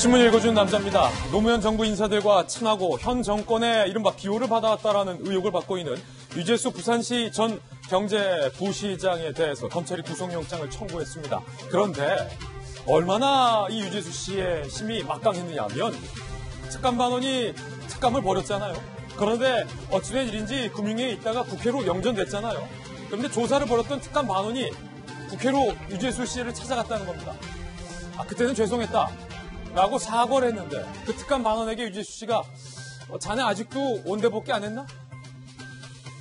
신문 읽어주는 남자입니다. 노무현 정부 인사들과 친하고 현 정권의 이른바 비호를 받아왔다라는 의혹을 받고 있는 유재수 부산시 전 경제부시장에 대해서 검찰이 구속영장을 청구했습니다. 그런데 얼마나 이 유재수 씨의 힘이 막강했느냐면 특감반원이 특감을 벌였잖아요. 그런데 어찌된 일인지 금융위에 있다가 국회로 영전됐잖아요. 그런데 조사를 벌였던 특감반원이 국회로 유재수 씨를 찾아갔다는 겁니다. 그때는 죄송했다 라고 사과를 했는데 그 특감반원에게 유재수 씨가 자네 아직도 온대복귀 안 했나?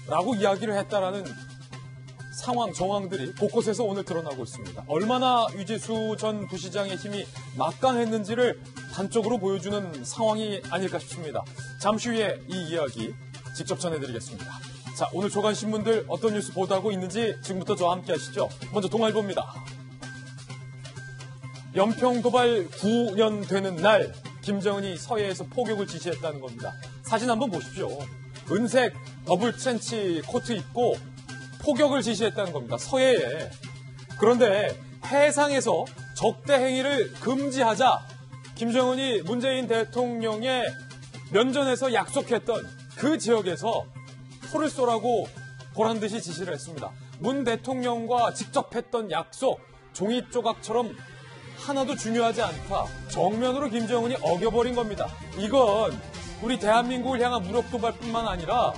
라고 이야기를 했다라는 상황, 정황들이 곳곳에서 오늘 드러나고 있습니다. 얼마나 유재수 전 부시장의 힘이 막강했는지를 단적으로 보여주는 상황이 아닐까 싶습니다. 잠시 후에 이 이야기 직접 전해드리겠습니다. 자, 오늘 조간신문들 어떤 뉴스 보도하고 있는지 지금부터 저와 함께 하시죠. 먼저 동아일보입니다. 연평 도발 9년 되는 날 김정은이 서해에서 포격을 지시했다는 겁니다. 사진 한번 보십시오. 은색 더블 트렌치 코트 입고 포격을 지시했다는 겁니다. 서해에. 그런데 해상에서 적대 행위를 금지하자 김정은이 문재인 대통령의 면전에서 약속했던 그 지역에서 포를 쏘라고 보란듯이 지시를 했습니다. 문 대통령과 직접 했던 약속, 종이 조각처럼 하나도 중요하지 않다. 정면으로 김정은이 어겨버린 겁니다. 이건 우리 대한민국을 향한 무력도발뿐만 아니라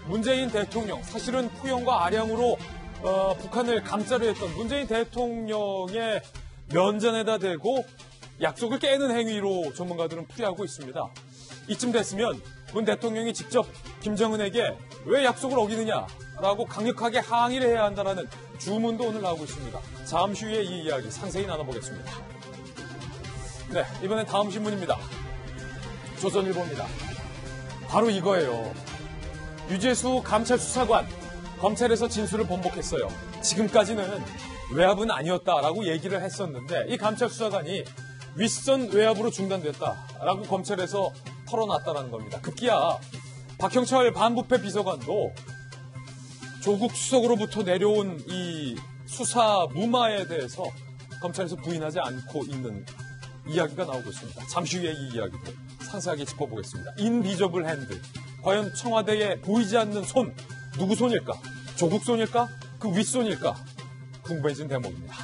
문재인 대통령, 사실은 포영과 아량으로 북한을 감싸려 했던 문재인 대통령의 면전에다 대고 약속을 깨는 행위로 전문가들은 풀이하고 있습니다. 이쯤 됐으면 문 대통령이 직접 김정은에게 왜 약속을 어기느냐라고 강력하게 항의를 해야 한다는 주문도 오늘 나오고 있습니다. 잠시 후에 이 이야기 상세히 나눠보겠습니다. 네, 이번엔 다음 신문입니다. 조선일보입니다. 바로 이거예요. 유재수 감찰수사관, 검찰에서 진술을 번복했어요. 지금까지는 외압은 아니었다라고 얘기를 했었는데 이 감찰수사관이 윗선 외압으로 중단됐다라고 검찰에서 털어놨다는 겁니다. 급기야 박형철 반부패 비서관도 조국 수석으로부터 내려온 이 수사 무마에 대해서 검찰에서 부인하지 않고 있는 이야기가 나오고 있습니다. 잠시 후에 이 이야기도 상세하게 짚어보겠습니다. 인비저블 핸드. 과연 청와대에 보이지 않는 손, 누구 손일까? 조국 손일까? 그 윗손일까? 궁금해진 대목입니다.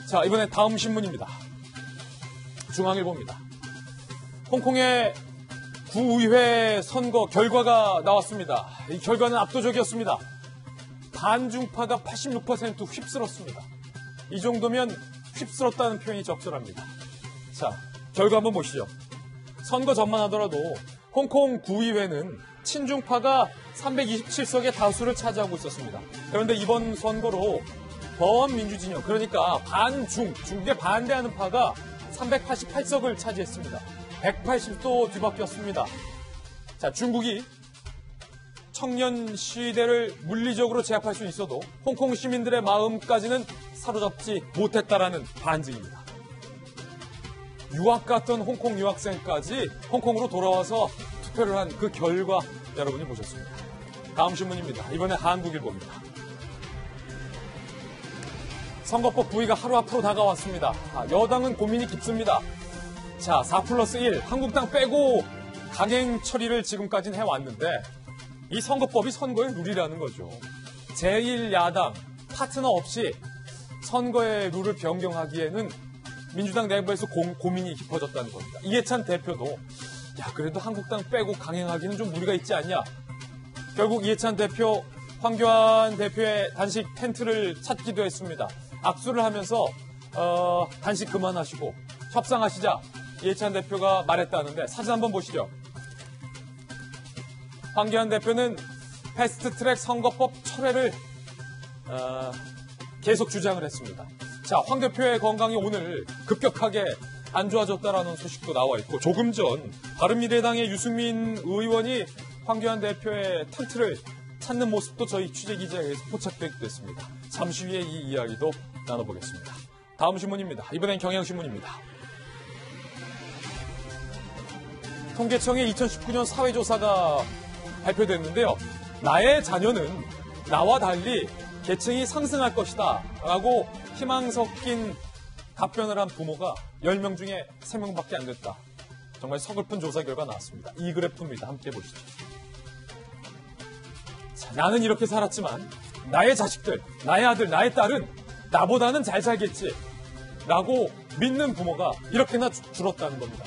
자, 이번에 다음 신문입니다. 중앙일보입니다. 홍콩의 구의회 선거 결과가 나왔습니다. 이 결과는 압도적이었습니다. 반중파가 86% 휩쓸었습니다. 이 정도면 휩쓸었다는 표현이 적절합니다. 자, 결과 한번 보시죠. 선거 전만 하더라도 홍콩 구의회는 친중파가 327석의 다수를 차지하고 있었습니다. 그런데 이번 선거로 범민주진영, 그러니까 반중, 중국에 반대하는 파가 388석을 차지했습니다. 180도 뒤바뀌었습니다. 자, 중국이 청년 시대를 물리적으로 제압할 수 있어도 홍콩 시민들의 마음까지는 사로잡지 못했다라는 반증입니다. 유학 갔던 홍콩 유학생까지 홍콩으로 돌아와서 투표를 한 그 결과 여러분이 보셨습니다. 다음 신문입니다. 이번에 한국일보입니다. 선거법 부의가 하루 앞으로 다가왔습니다. 여당은 고민이 깊습니다. 자, 4+1 한국당 빼고 강행 처리를 지금까지는 해왔는데 이 선거법이 선거의 룰이라는 거죠. 제1야당 파트너 없이 선거의 룰을 변경하기에는 민주당 내부에서 고민이 깊어졌다는 겁니다. 이해찬 대표도 그래도 한국당 빼고 강행하기는 좀 무리가 있지 않냐. 결국 이해찬 대표, 황교안 대표의 단식 텐트를 찾기도 했습니다. 악수를 하면서 단식 그만하시고 협상하시자 이해찬 대표가 말했다는데 사진 한번 보시죠. 황교안 대표는 패스트트랙 선거법 철회를 계속 주장을 했습니다. 자, 황 대표의 건강이 오늘 급격하게 안 좋아졌다라는 소식도 나와 있고 조금 전 바른미래당의 유승민 의원이 황교안 대표의 텐트를 찾는 모습도 저희 취재기자에 의해서 포착되기도 했습니다. 잠시 후에 이 이야기도 나눠보겠습니다. 다음 신문입니다. 이번엔 경향신문입니다. 통계청의 2019년 사회조사가 발표됐는데요. 나의 자녀는 나와 달리 계층이 상승할 것이다 라고 희망 섞인 답변을 한 부모가 10명 중에 3명밖에 안 됐다. 정말 서글픈 조사 결과 나왔습니다. 이 그래프입니다. 함께 보시죠. 자, 나는 이렇게 살았지만 나의 자식들, 나의 아들, 나의 딸은 나보다는 잘 살겠지 라고 믿는 부모가 이렇게나 줄었다는 겁니다.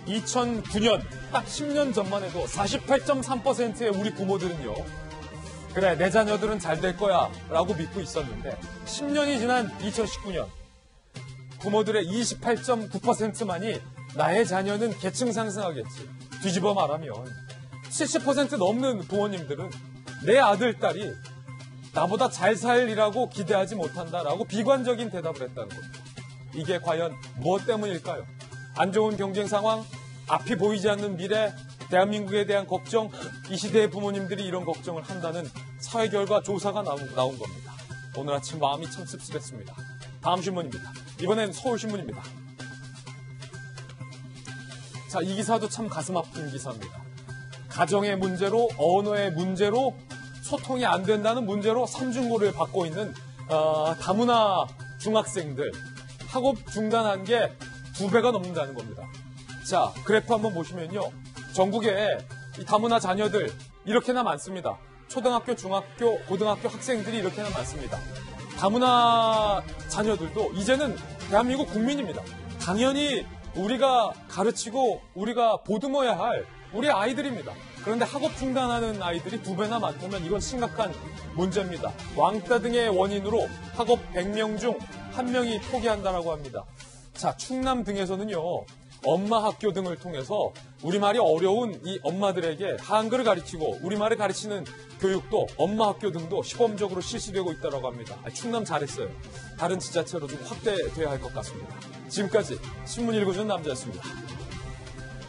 2009년 딱 10년 전만 해도 48.3%의 우리 부모들은요, 그래 내 자녀들은 잘 될 거야 라고 믿고 있었는데 10년이 지난 2019년 부모들의 28.9%만이 나의 자녀는 계층 상승하겠지, 뒤집어 말하면 70% 넘는 부모님들은 내 아들, 딸이 나보다 잘 살리라고 기대하지 못한다라고 비관적인 대답을 했다는 겁니다. 이게 과연 무엇 때문일까요? 안 좋은 경쟁 상황, 앞이 보이지 않는 미래, 대한민국에 대한 걱정, 이 시대의 부모님들이 이런 걱정을 한다는 사회 결과 조사가 나온 겁니다. 오늘 아침 마음이 참 씁쓸했습니다. 다음 신문입니다. 이번엔 서울신문입니다. 자, 이 기사도 참 가슴 아픈 기사입니다. 가정의 문제로, 언어의 문제로, 소통이 안 된다는 문제로 삼중고를 받고 있는 다문화 중학생들, 학업 중단한 게 2배가 넘는다는 겁니다. 자, 그래프 한번 보시면요, 전국에 이 다문화 자녀들 이렇게나 많습니다. 초등학교, 중학교, 고등학교 학생들이 이렇게나 많습니다. 다문화 자녀들도 이제는 대한민국 국민입니다. 당연히 우리가 가르치고 우리가 보듬어야 할 우리 아이들입니다. 그런데 학업 중단하는 아이들이 2배나 많다면 이건 심각한 문제입니다. 왕따 등의 원인으로 학업 100명 중 1명이 포기한다라고 합니다. 자, 충남 등에서는요, 엄마 학교 등을 통해서 우리말이 어려운 이 엄마들에게 한글을 가르치고 우리말을 가르치는 교육도 엄마 학교 등도 시범적으로 실시되고 있다고 합니다. 충남 잘했어요. 다른 지자체로 좀 확대돼야 할 것 같습니다. 지금까지 신문 읽어주는 남자였습니다.